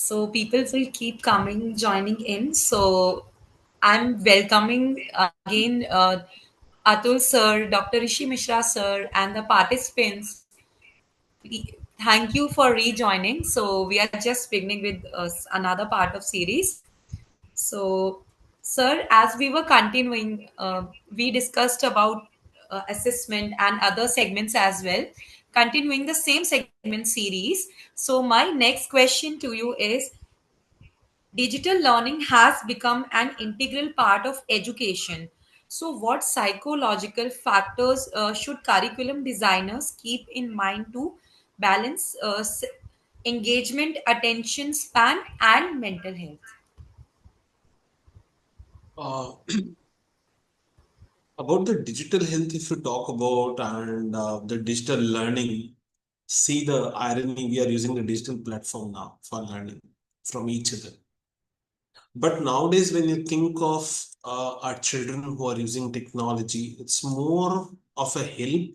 So people will keep coming, joining in. So I'm welcoming again Atul sir, Dr. Rishi Mishra sir, and the participants. Thank you for rejoining. So we are just beginning with another part of series. So, sir, as we were continuing, we discussed about assessment and other segments as well. Continuing the same segment series. So, my next question to you is: digital learning has become an integral part of education. So, what psychological factors should curriculum designers keep in mind to balance engagement, attention span, and mental health? Uh, about the digital health, if you talk about and the digital learning, see the irony, we are using the digital platform now for learning from each other. But nowadays, when you think of our children who are using technology, it's more of a help,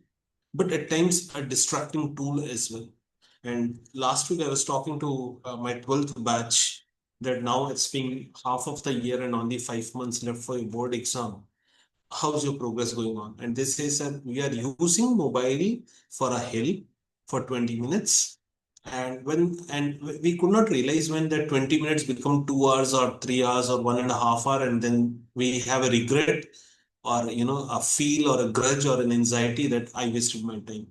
but at times a distracting tool as well. And last week, I was talking to my 12th batch that now it's been half of the year and only 5 months left for your board exam. How's your progress going on? And they say, sir, we are using mobile for a help for 20 minutes. And we could not realize when that 20 minutes become 2 hours or 3 hours or 1.5 hours, and then we have a regret or a feel or a grudge or an anxiety that I wasted my time.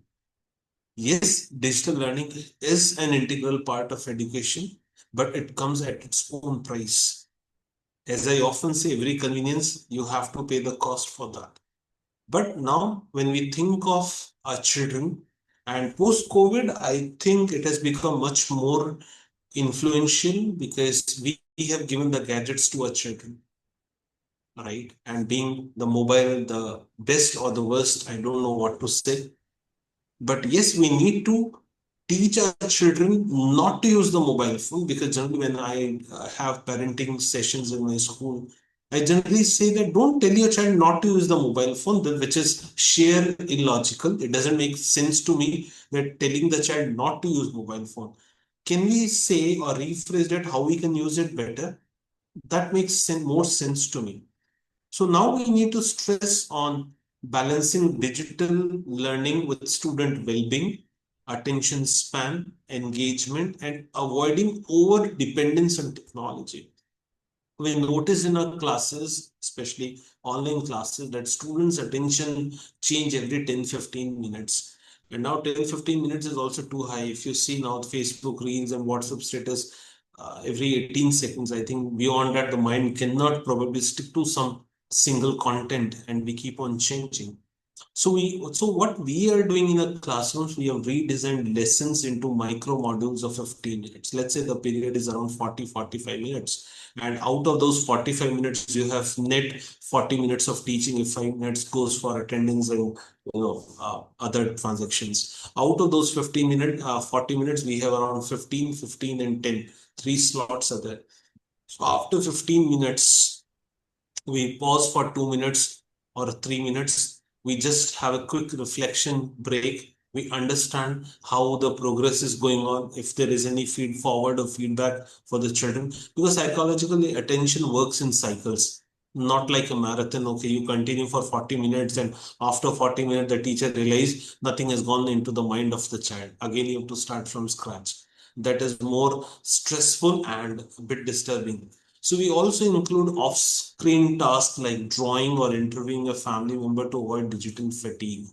Yes, digital learning is an integral part of education, but it comes at its own price. As I often say, every convenience, you have to pay the cost for that. But now, when we think of our children and post COVID, I think it has become much more influential because we have given the gadgets to our children, right? And being the mobile, the best or the worst, I don't know what to say. But yes, we need to teach our children not to use the mobile phone because generally, when I have parenting sessions in my school, I generally say that don't tell your child not to use the mobile phone, which is sheer illogical. It doesn't make sense to me that telling the child not to use mobile phone. Can we say or rephrase that how we can use it better? That makes more sense to me. So now we need to stress on balancing digital learning with student well-being, attention span, engagement, and avoiding over dependence on technology. We notice in our classes, especially online classes, that students' attention change every 10-15 minutes. And now 10-15 minutes is also too high. If you see now Facebook Reels and WhatsApp status, every 18 seconds, I think beyond that, the mind cannot probably stick to some single content and we keep on changing. So what we are doing in the classrooms, we have redesigned lessons into micro modules of 15 minutes. Let's say the period is around 40-45 minutes. And out of those 45 minutes, you have net 40 minutes of teaching if 5 minutes goes for attendance and other transactions. Out of those 40 minutes, we have around 15, 15, and 10. Three slots are there. So after 15 minutes, we pause for 2 minutes or 3 minutes. We just have a quick reflection break. We understand how the progress is going on, if there is any feed forward or feedback for the children. Because psychologically, attention works in cycles, not like a marathon. Okay, you continue for 40 minutes, and after 40 minutes, the teacher realizes nothing has gone into the mind of the child. Again, you have to start from scratch. That is more stressful and a bit disturbing. So we also include off-screen tasks like drawing or interviewing a family member to avoid digital fatigue.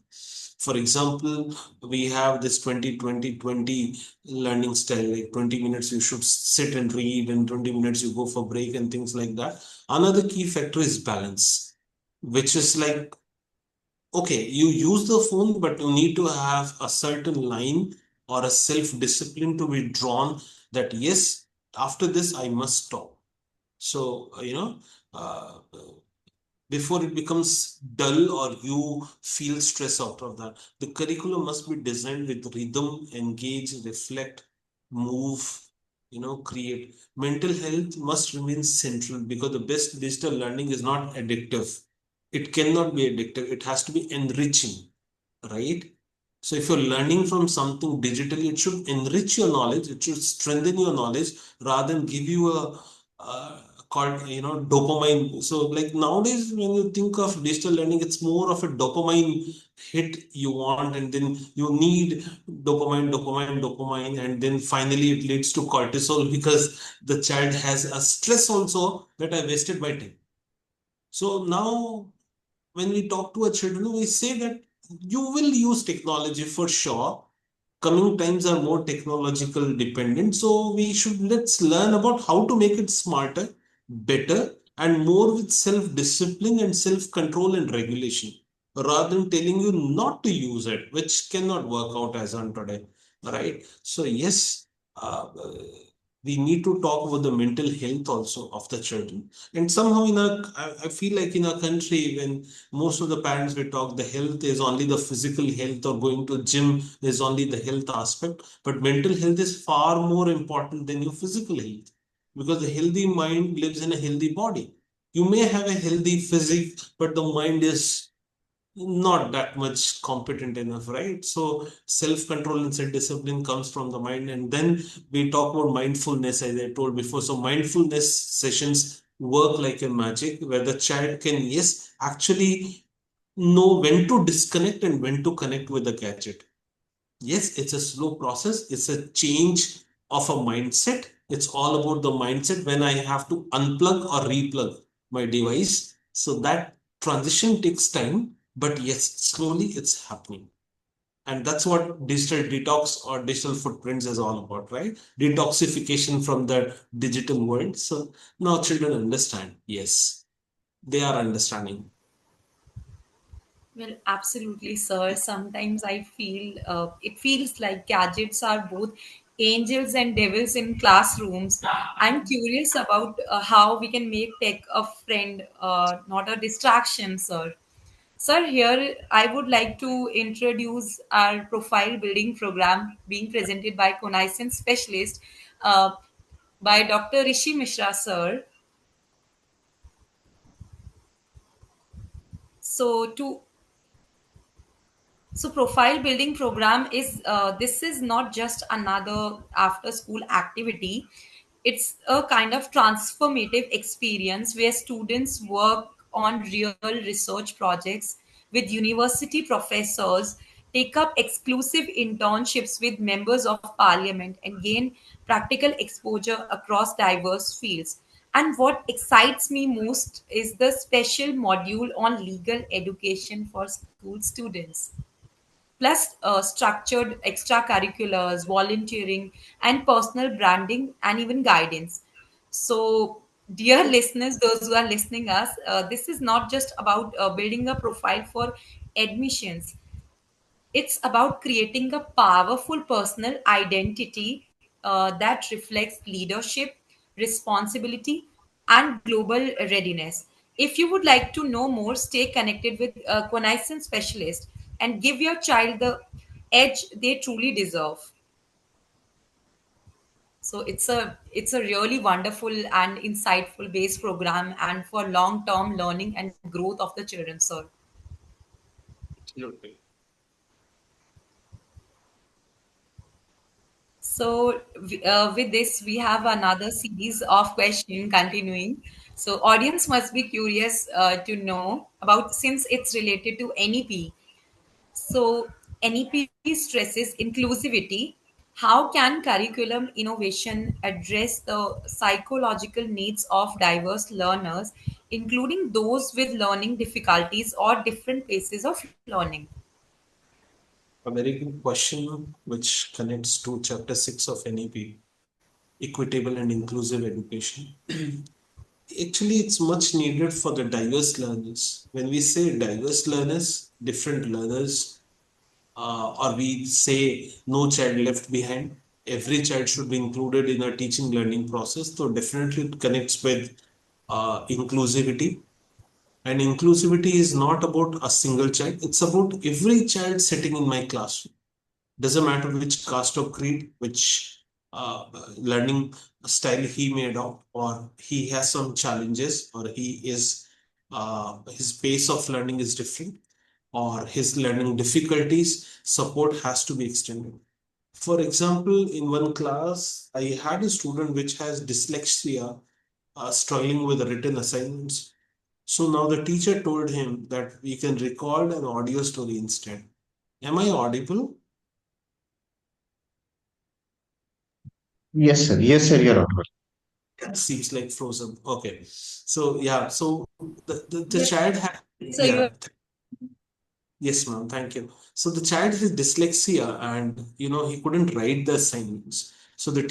For example, we have this 20-20-20 learning style, like 20 minutes you should sit and read, and 20 minutes you go for break and things like that. Another key factor is balance, which is like, okay, you use the phone, but you need to have a certain line or a self-discipline to be drawn that, yes, after this, I must stop. So, uh, before it becomes dull or you feel stress out of that, the curriculum must be designed with rhythm, engage, reflect, move, create. Mental health must remain central because the best digital learning is not addictive. It cannot be addictive. It has to be enriching, right? So if you're learning from something digitally, it should enrich your knowledge. It should strengthen your knowledge rather than give you called dopamine. So like nowadays, when you think of digital learning, it's more of a dopamine hit you want, and then you need dopamine, dopamine, dopamine, and then finally it leads to cortisol because the child has a stress also that I wasted my time. So now when we talk to our children, we say that you will use technology for sure. Coming times are more technological dependent. So we should let's learn about how to make it smarter, better, and more with self-discipline and self-control and regulation, rather than telling you not to use it, which cannot work out as on today. Right? So yes, we need to talk about the mental health also of the children. And somehow in our, I feel like in our country, when most of the parents we talk, the health is only the physical health or going to gym is only the health aspect, but mental health is far more important than your physical health, because a healthy mind lives in a healthy body. You may have a healthy physique, but the mind is not that much competent enough, right? So self-control and self-discipline comes from the mind. And then we talk about mindfulness, as I told before. So mindfulness sessions work like a magic, where the child can, yes, actually know when to disconnect and when to connect with the gadget. Yes, it's a slow process. It's a change of a mindset. It's all about the mindset when I have to unplug or replug my device. So that transition takes time, but yes, slowly it's happening. And that's what digital detox or digital footprints is all about, right? Detoxification from the digital world. So now children understand. Yes, they are understanding. Well, absolutely, sir. Sometimes I feel it feels like gadgets are both angels and devils in classrooms. I'm curious about how we can make tech a friend, not a distraction, sir. Sir, here I would like to introduce our profile building program being presented by Connaissance Specialist uh, by Dr. Rishi Mishra, sir. So to So profile building program is this is not just another after school activity. It's a kind of transformative experience where students work on real research projects with university professors, take up exclusive internships with members of parliament, and gain practical exposure across diverse fields. And what excites me most is the special module on legal education for school students, plus structured extracurriculars, volunteering, and personal branding, and even guidance. So, dear listeners, those who are listening us, this is not just about building a profile for admissions. It's about creating a powerful personal identity that reflects leadership, responsibility, and global readiness. If you would like to know more, stay connected with a Connaissance Specialist and give your child the edge they truly deserve. So it's a really wonderful and insightful base program and for long term learning and growth of the children, sir. Absolutely. So, with this, we have another series of question continuing. So, audience must be curious to know about, since it's related to NEP. So, NEP stresses inclusivity. How can curriculum innovation address the psychological needs of diverse learners, including those with learning difficulties or different paces of learning? A very good question, which connects to chapter 6 of NEP, equitable and inclusive education. Actually, it's much needed for the diverse learners. When we say diverse learners, different learners, or we say no child left behind, every child should be included in a teaching learning process. So definitely it connects with inclusivity. And inclusivity is not about a single child, it's about every child sitting in my classroom. Doesn't matter which caste or creed, which learning style he may adopt, or he has some challenges, or he is his pace of learning is different. or his learning difficulties, support has to be extended. For example, in one class, I had a student which has dyslexia, struggling with written assignments. So now the teacher told him that we can record an audio story instead. Am I audible? Yes, sir. Yes, sir. You're audible. Seems like frozen. Okay. So yeah, so the Yes, child had, so you yeah. Yes, ma'am. Thank you. So the child has dyslexia, and he couldn't write the assignments. So the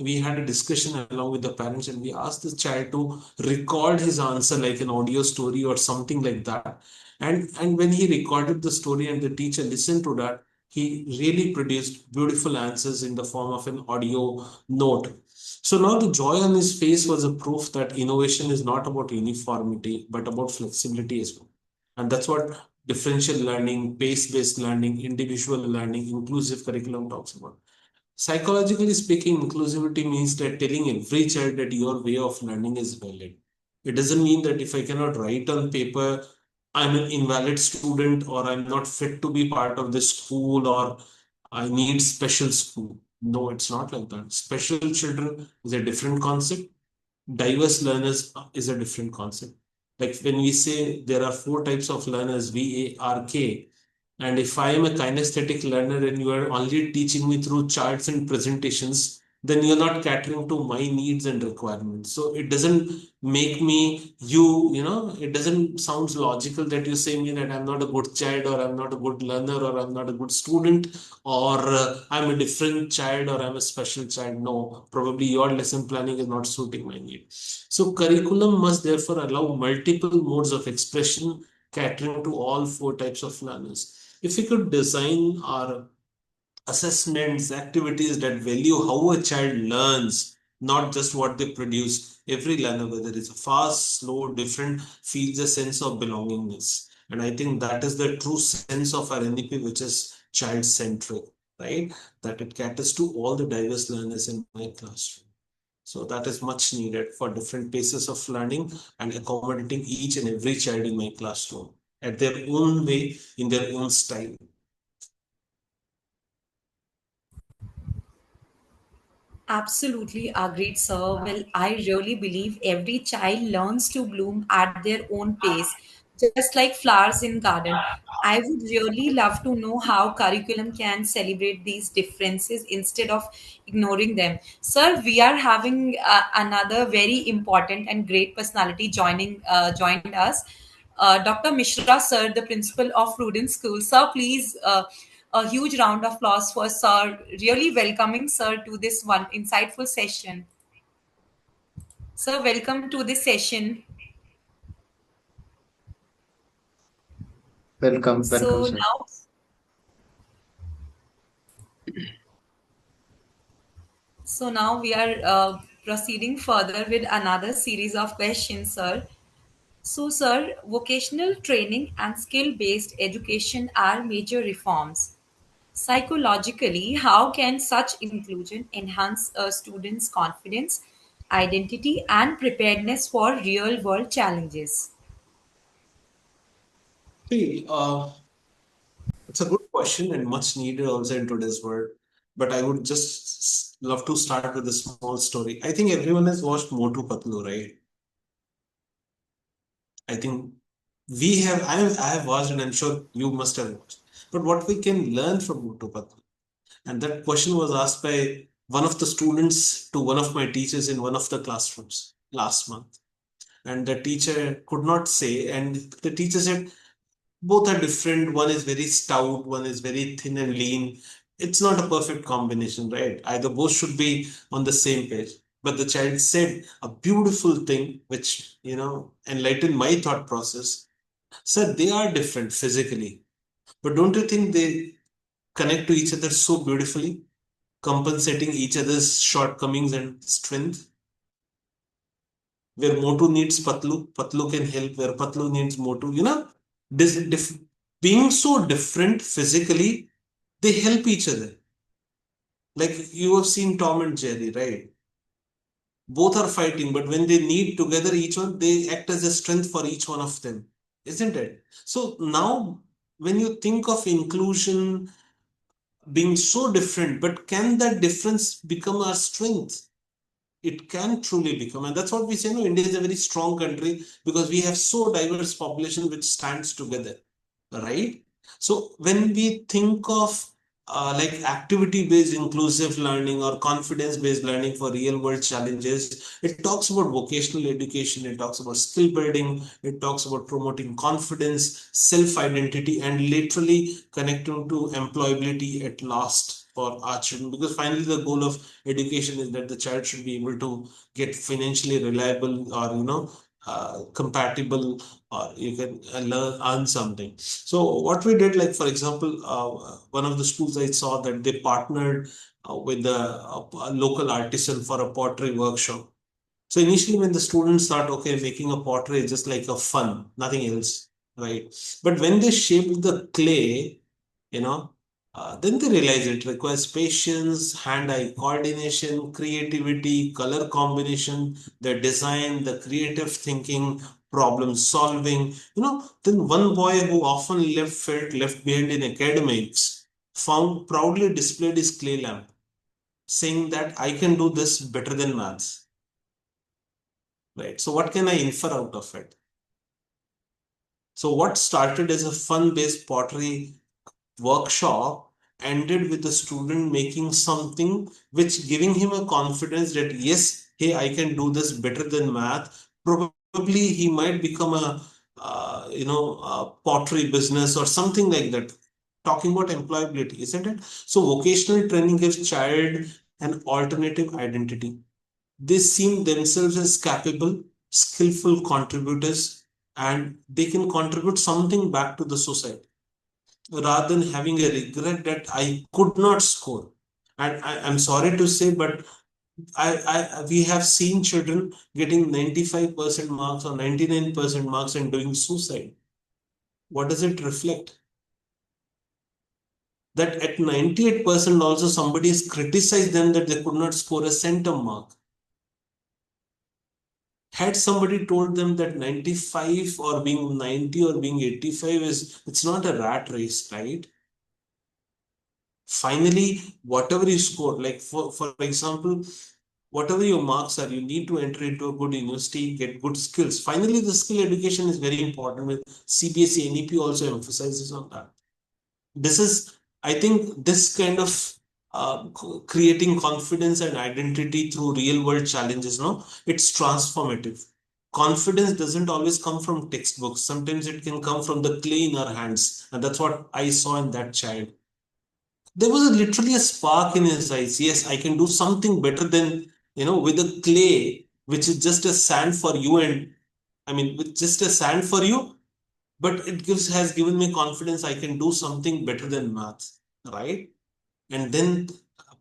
we had a discussion along with the parents, and we asked the child to record his answer like an audio story or something like that. And when he recorded the story and the teacher listened to that, he really produced beautiful answers in the form of an audio note. So now the joy on his face was a proof that innovation is not about uniformity, but about flexibility as well. And that's what differential learning, pace-based learning, individual learning, inclusive curriculum talks about. Psychologically speaking, inclusivity means that telling every child that your way of learning is valid. It doesn't mean that if I cannot write on paper, I'm an invalid student or I'm not fit to be part of this school or I need special school. No, it's not like that. Special children is a different concept. Diverse learners is a different concept. Like when we say there are four types of learners, VARK, and if I am a kinesthetic learner and you are only teaching me through charts and presentations, then you're not catering to my needs and requirements. So it doesn't make me it doesn't sound logical that you say me that I'm not a good child or I'm not a good learner or I'm not a good student or I'm a different child or I'm a special child. No, probably your lesson planning is not suiting my need. So curriculum must therefore allow multiple modes of expression catering to all four types of learners. If we could design our assessments, activities that value how a child learns, not just what they produce, every learner, whether it's fast, slow, different, feels a sense of belongingness. And I think that is the true sense of our NEP, which is child centric, right? That it caters to all the diverse learners in my classroom. So that is much needed for different paces of learning and accommodating each and every child in my classroom at their own way, in their own style. absolutely agreed, sir. Well, I really believe every child learns to bloom at their own pace, just like flowers in garden. I would really love to know how curriculum can celebrate these differences instead of ignoring them. Sir, we are having another very important and great personality joined us. Dr. Mishra, sir, the principal of Prudence School. Sir, please, a huge round of applause for Sir. Really welcoming Sir to this one insightful session. Sir, welcome to this session. Welcome, welcome, So sir. now, so now we are proceeding further with another series of questions, sir. So, sir, vocational training and skill-based education are major reforms. Psychologically, how can such inclusion enhance a student's confidence, identity, and preparedness for real world challenges? See, it's a good question and much needed also in today's world. But I would just love to start with a small story. I think everyone has watched Motu Patlu, right? I think I have watched and I'm sure you must have watched. But what we can learn from Motu Patlu? And that question was asked by one of the students to one of my teachers in one of the classrooms last month. And the teacher could not say, and the teacher said, both are different. One is very stout, one is very thin and lean. It's not a perfect combination, right? Either both should be on the same page. But the child said a beautiful thing, which, enlightened my thought process. Said they are different physically, but don't you think they connect to each other so beautifully, compensating each other's shortcomings and strength? Where Motu needs Patlu, Patlu can help. Where Patlu needs Motu, this being so different physically, they help each other. Like you have seen Tom and Jerry, right? Both are fighting, but when they need together each one, they act as a strength for each one of them, isn't it? So now when you think of inclusion being so different, but can that difference become our strength? It can truly become, and that's what we say. No, India is a very strong country because we have so diverse population which stands together, right? So when we think of like activity based inclusive learning or confidence based learning for real world challenges, it talks about vocational education, it talks about skill building, it talks about promoting confidence, self identity, and literally connecting to employability at last for our children, because finally the goal of education is that the child should be able to get financially reliable or compatible, or you can earn something. So what we did, like for example, one of the schools I saw that they partnered with a local artisan for a pottery workshop. So initially, when the students start, okay, making a pottery is just like a fun, nothing else, right? But when they shape the clay, you know, then they realize it requires patience, hand-eye coordination, creativity, color combination, the design, the creative thinking, problem solving. Then one boy who often felt left behind in academics found proudly displayed his clay lamp, saying that I can do this better than maths. Right. So what can I infer out of it? So what started as a fun-based pottery workshop ended with the student making something which giving him a confidence that yes, hey, I can do this better than math. Probably he might become a pottery business or something like that. Talking about employability, isn't it? So vocational training gives child an alternative identity. They see themselves as capable, skillful contributors, and they can contribute something back to the society rather than having a regret that I could not score. And I'm sorry to say, but we have seen children getting 95% marks or 99% marks and doing suicide. What does it reflect? That at 98% also somebody has criticized them that they could not score a center mark. Had somebody told them that 95 or being 90 or being 85 it's not a rat race, right? Finally, whatever you score, like for example, whatever your marks are, you need to enter into a good university, get good skills. Finally, the skill education is very important. With CBSE, NEP also emphasizes on that. This is, I think, this kind of creating confidence and identity through real world challenges, no, it's transformative. Confidence doesn't always come from textbooks. Sometimes it can come from the clay in our hands, and that's what I saw in that child. There was literally a spark in his eyes. Yes, I can do something better than, with a clay which is just a sand for you, and I mean with just a sand for you, but it has given me confidence I can do something better than math, right? And then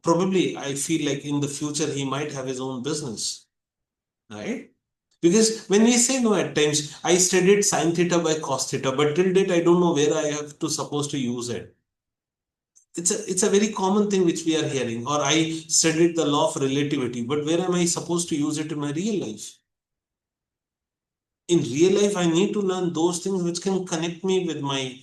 probably I feel like in the future he might have his own business, right? Because when we say no, at times I studied sine theta by cos theta, but till date I don't know where I have to supposed to use it. It's a very common thing which we are hearing. Or I studied the law of relativity, but where am I supposed to use it in my real life? In real life, I need to learn those things which can connect me with my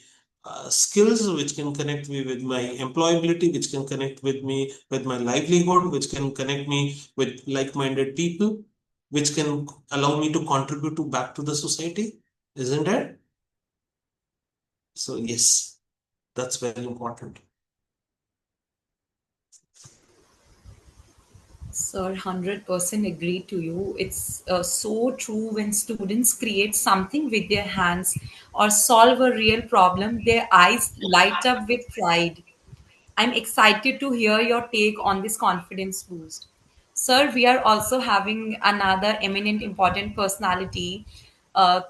skills, which can connect me with my employability, which can connect with me with my livelihood, which can connect me with like-minded people, which can allow me to contribute to back to the society, isn't it? So yes, that's very important. Sir, 100% agree to you. It's so true when students create something with their hands or solve a real problem, their eyes light up with pride. I'm excited to hear your take on this confidence boost. Sir, we are also having another eminent important personality, uh,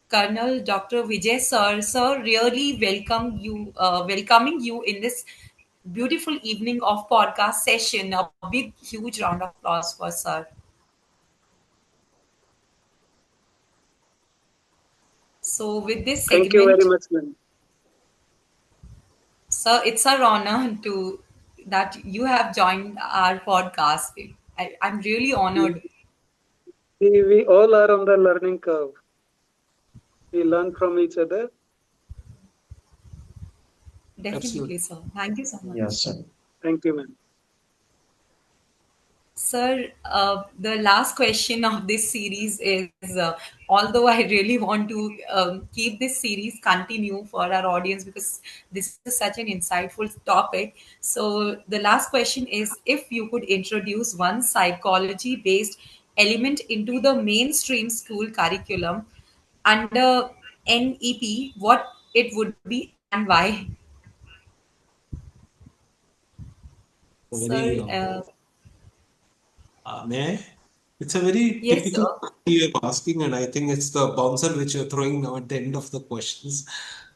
Colonel Dr. Vijay Sir. Sir, really welcoming you in this beautiful evening of podcast session. A big, huge round of applause for Sir. So, with this Thank you very segment, much, ma'am. Sir, it's our honor to that you have joined our podcast. I'm really honored. We all are on the learning curve. We learn from each other. Definitely, Absolutely. sir. Thank you so Yes, much. sir. Thank you, ma'am. Sir, the last question of this series is although I really want to keep this series continue for our audience because this is such an insightful topic. So, the last question is if you could introduce one psychology based element into the mainstream school curriculum under NEP, what it would be and why? Very, Sir, may I? It's a very yes, typical sir. question you're asking, and I think it's the bouncer which you're throwing now at the end of the questions.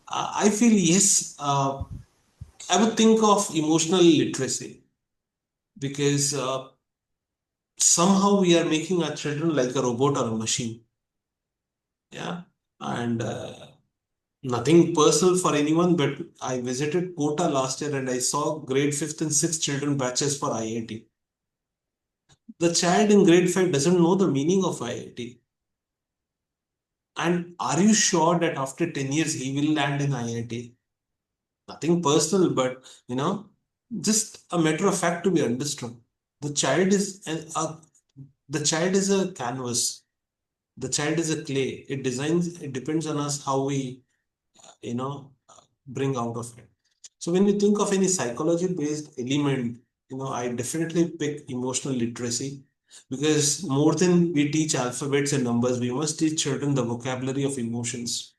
I feel yes. I would think of emotional literacy because somehow we are making our children like a robot or a machine. Yeah, and nothing personal for anyone, but I visited Kota last year and I saw grade fifth and sixth children batches for IIT. The child in grade five doesn't know the meaning of IIT. And are you sure that after 10 years he will land in IIT? Nothing personal, but just a matter of fact to be understood. The child is the child is a canvas. The child is a clay. It depends on us how we, bring out of it. So when you think of any psychology based element, I definitely pick emotional literacy because more than we teach alphabets and numbers, we must teach children the vocabulary of emotions,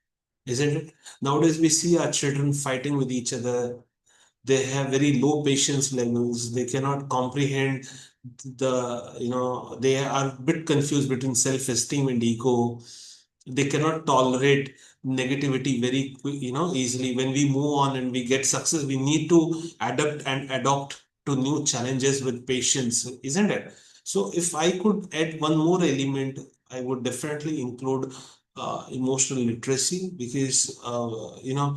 isn't it? Nowadays, we see our children fighting with each other. They have very low patience levels. They cannot comprehend they are a bit confused between self-esteem and ego. They cannot tolerate negativity very easily. When we move on and we get success, we need to adapt and adopt to new challenges with patience, isn't it? So if I could add one more element, I would definitely include emotional literacy because um,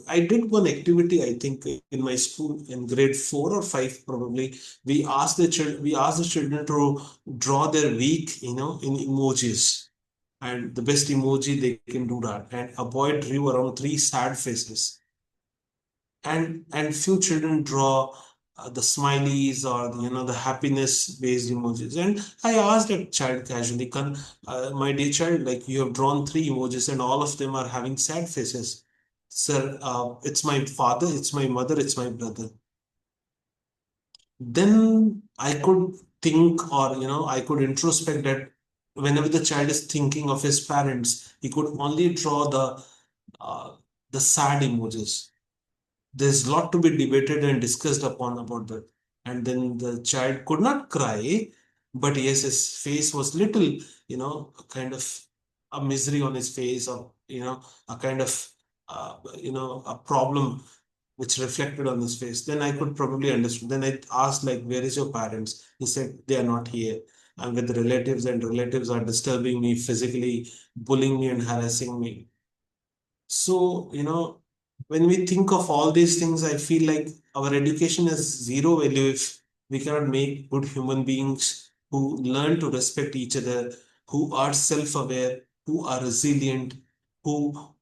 I did one activity, I think, in my school in grade four or five, probably. We asked the children to draw their week, in emojis. And the best emoji they can do that. And a boy drew around three sad faces. And few children draw the smileys or the happiness based emojis. And I asked that child casually, my dear child, like you have drawn three emojis and all of them are having sad faces. Sir, it's my father, it's my mother, it's my brother. Then I could think, or I could introspect that whenever the child is thinking of his parents, he could only draw uh, the sad emojis. There's a lot to be debated and discussed upon about that. And then the child could not cry, but yes, his face was little, kind of a misery on his face, or a kind of a problem which reflected on his face. Then I could probably understand. Then I asked, like, where is your parents? He said they are not here. I'm with relatives, and relatives are disturbing me physically, bullying me and harassing me. So, when we think of all these things, I feel like our education has zero value if we cannot make good human beings who learn to respect each other, who are self-aware, who are resilient, who,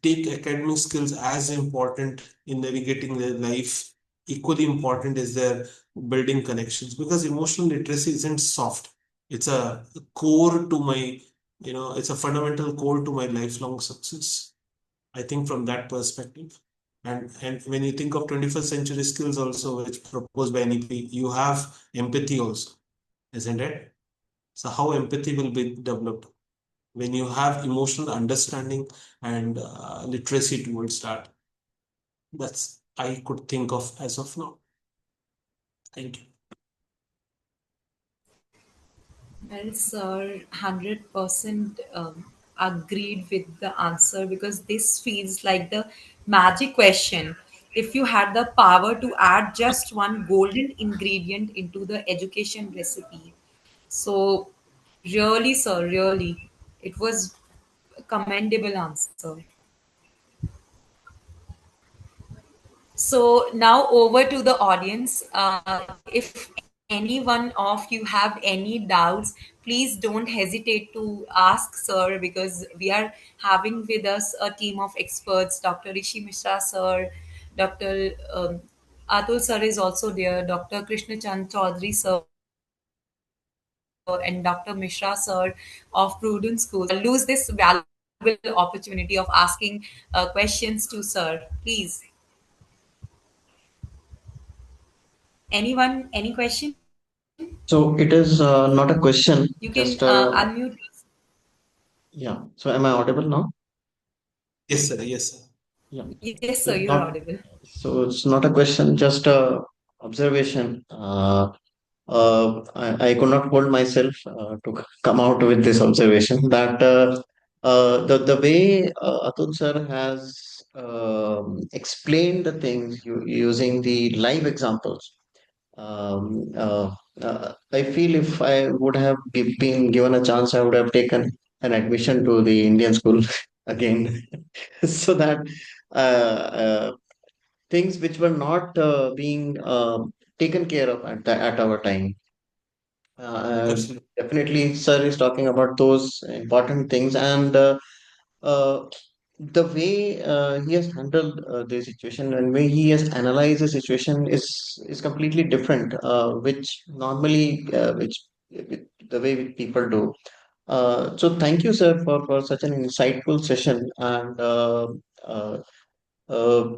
take academic skills as important in navigating their life. Equally important is their building connections because emotional literacy isn't soft. It's a core to my it's a fundamental core to my lifelong success. I think from that perspective. And when you think of 21st century skills also, which proposed by NEP, you have empathy also, isn't it? So how empathy will be developed when you have emotional understanding and literacy towards that. That's I could think of as of now. Thank you. Well, sir, 100% agreed with the answer because this feels like the magic question. If you had the power to add just one golden ingredient into the education recipe. So, really, sir, really, it was a commendable answer. So, now over to the audience. If anyone any one of you have any doubts, please don't hesitate to ask sir, because we are having with us a team of experts. Dr. Rishi Mishra sir, Dr. Atul sir is also there, Dr. Krishna Chand Chaudhary sir, and Dr. Mishra sir of Prudence School. So please don't lose this valuable opportunity of asking questions to sir. Please. Anyone, any question? So it is not a You question, can just unmute. yeah. So am I audible now? Yes, sir. Yes, sir. Yeah. Yes, So sir, it's you're not. audible. So it's not a question, just a observation. I could not hold myself to come out with this observation that the way Atul sir has explained the things using the live examples. Um, uh, I feel if I would have been given a chance, I would have taken an admission to the Indian school again, so that things which were not being taken care of at our time. Absolutely. Definitely, sir is talking about those important things, and uh, the way he has handled the situation and way he has analyzed the situation is completely different, which normally the way people do. So thank you, sir, for such an insightful session. And uh, uh,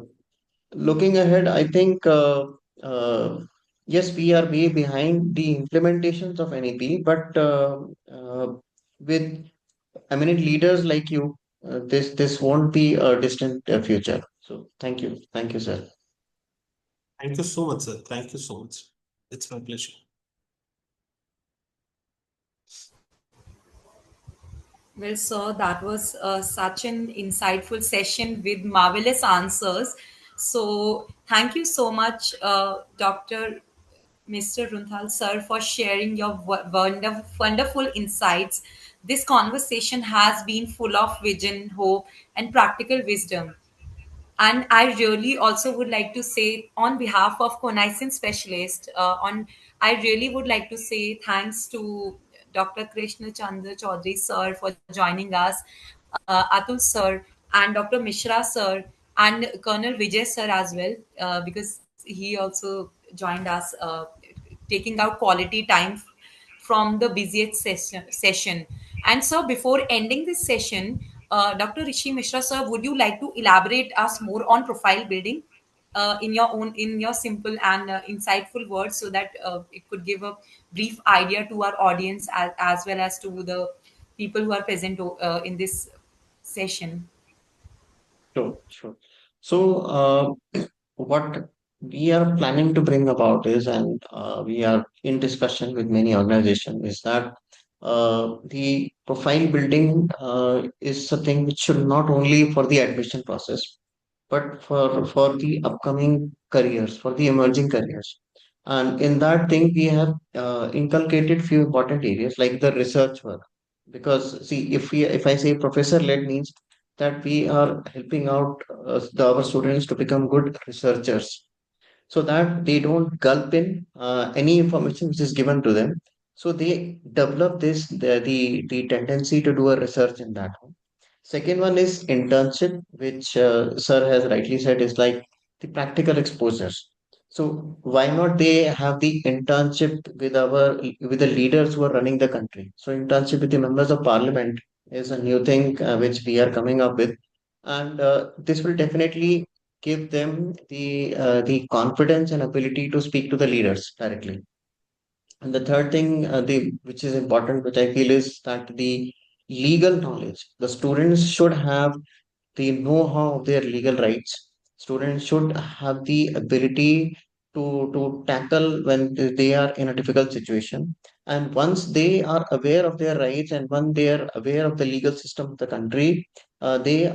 looking ahead, I think yes, we are way behind the implementations of NEP, but with eminent leaders like you, this won't be a distant future. So thank you, sir. Thank you so much, sir. Thank you so much. It's my pleasure. Well, sir, that was such an insightful session with marvelous answers. So, thank you so much, Dr. Mr. Runthal, sir, for sharing your wonderful insights. This conversation has been full of vision, hope, and practical wisdom. And I really also would like to say, on behalf of Connaissance Specialist, I really would like to say thanks to Dr. Krishna Chandra Chaudhary sir for joining us, Atul sir, and Dr. Mishra sir, and Colonel Vijay sir as well, because he also joined us, taking out quality time from the busiest session. And so, before ending this session, Dr. Rishi Mishra, sir, would you like to elaborate us more on profile building in your simple and insightful words, so that it could give a brief idea to our audience, as well as to the people who are present in this session? Sure, sure. So, what we are planning to bring about is, and we are in discussion with many organizations, is that the profile building is something which should not only for the admission process, but for the upcoming careers, for the emerging careers. And in that thing, we have inculcated few important areas like the research work. Because see, if I say professor-led means that we are helping out our students to become good researchers, so that they don't gulp in any information which is given to them. So they develop the tendency to do a research in that. Second one is internship, which sir has rightly said is like the practical exposures. So why not they have the internship with the leaders who are running the country? So internship with the members of parliament is a new thing which we are coming up with, and this will definitely give them the confidence and ability to speak to the leaders directly. And the third thing, the which is important, which I feel is that the legal knowledge. The students should have the know-how of their legal rights. Students should have the ability to tackle when they are in a difficult situation. And once they are aware of their rights and when they are aware of the legal system of the country, they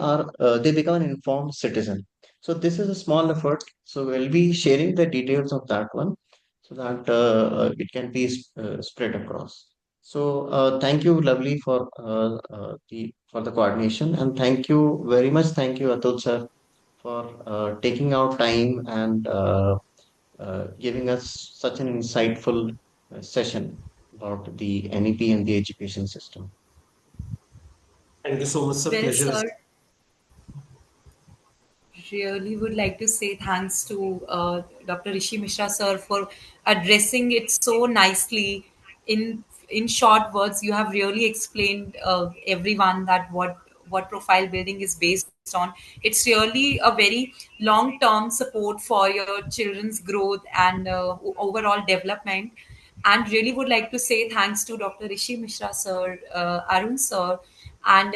become an informed citizen. So this is a small effort. So we'll be sharing the details of that one so that it can be spread across. So thank you, Lovely, for the coordination, and thank you very much. Thank you, Atul sir, for taking out time and giving us such an insightful session about the NEP and the education system. Thank you so much, sir. Well, Pleasure is sir, really would like to say thanks to Dr. Rishi Mishra sir for addressing it so nicely in short words. You have really explained everyone that what profile building is based on. It's really a very long term support for your children's growth and overall development. And really would like to say thanks to Dr. Rishi Mishra sir, Arun sir, and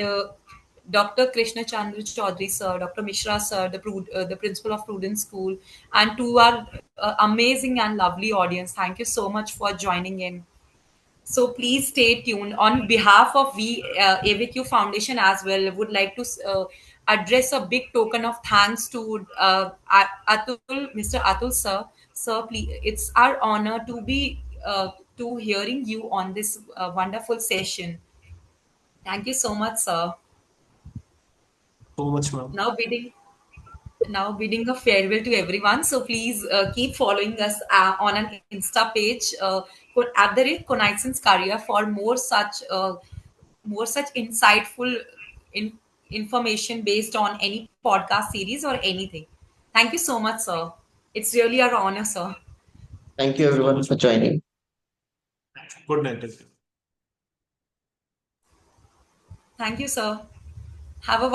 Dr. Krishna Chandra Chaudhary sir, Dr. Mishra sir, the principal of Prudence School, and to our amazing and lovely audience. Thank you so much for joining in. So please stay tuned. On behalf of We Avec U Foundation as well, would like to address a big token of thanks to Mr. Atul sir. Sir, please, it's our honor to be to hearing you on this wonderful session. Thank you so much, sir. so much, ma'am. Now bidding a farewell to everyone. So please keep following us on an Insta page at the rate Connaissance Career for more such insightful in, information based on any podcast series or anything. Thank you so much, sir. It's really our honor, sir. Thank you, So everyone, much, for ma'am. joining. Good night, everyone. Thank you, sir. Have a